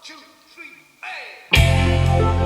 2, 3, hey!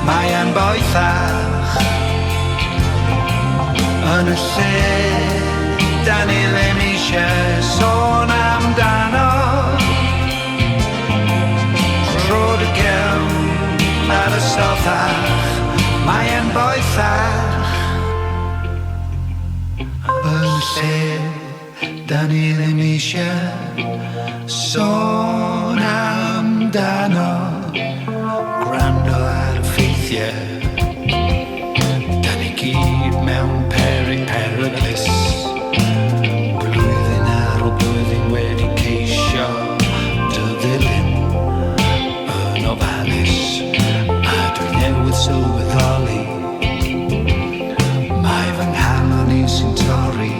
Mae'n boethach yn y lle da ni ddim eisiau sôn amdano Trod y gefn ar y sothach Mae'n boethach yn y lle da ni ddim eisiau sôn amdano Gwrando ar y ffeithiau Da ni gyd mewn peryglis Blwyddyn ar ôl blwyddyn wedi ceisio Dy ddilyn yn ofalus A dwi newydd sylweddoli Mae fy nghalon i sy'n torri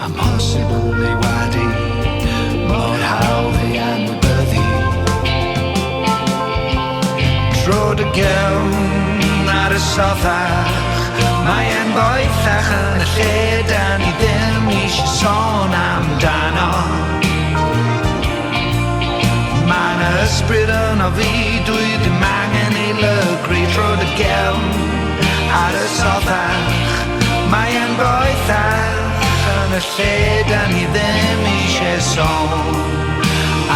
Amhosibl ei wadu Mor hawdd ei anwybyddu Trod y gefn ar y sothach Mae'n boethach yn y lle da ni ddim eisiau sôn amdano Mae'n ysbryd yn o fi dwi ddim angen ei lygru Trod y gefn ar y sothach Mae'n boethach yn y lle da ni ddim eisiau sôn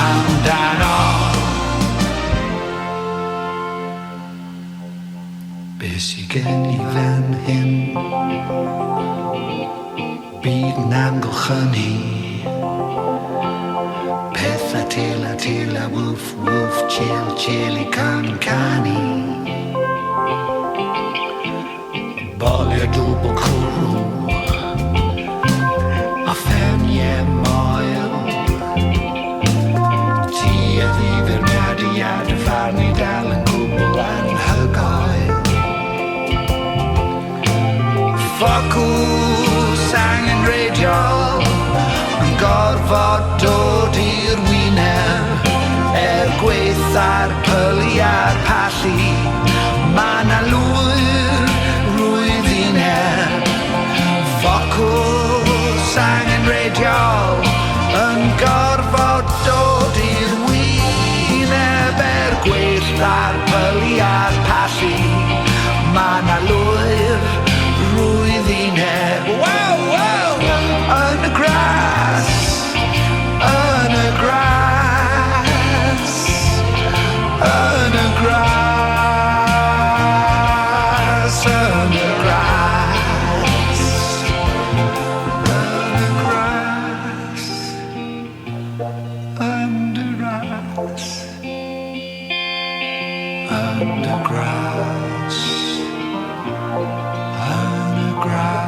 amdano Be sy gen I fan hyn Byd yn amgylchynu Pethau tila, woof, woof, chill I canu Bolio dwbl cwrw A ffemniau moel Ti a ddifyrniadu a dy farnu dal yn gwbl anhygoel Ffocws angenrheidiol Yn gorfod dod i'r wyneb gweitha'r pylu a'r pallu Ma' 'na lwyr rwyddineb Ffocws angenrheidiol Yn gorfod dod i'r wyneb gweitha'r pylu a'r pallu Ma' 'na lwyr rwyddineb Wow, wow! Yn y gras Yn y gras Yn y gras Yn y gras Yn y gras Yn y gras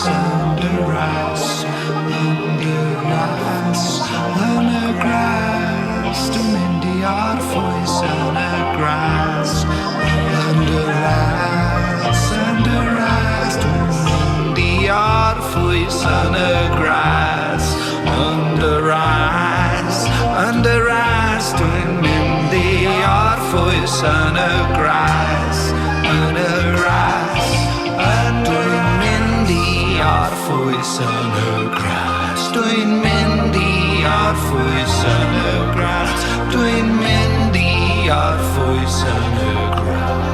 Yn y gras Yn y gras, yn y ras, yn dwi'n mynd I orffwys orffwys yn y gras. Dwi'n mynd i orffwys yn y gras. Dwi'n mynd i orffwys yn y gras.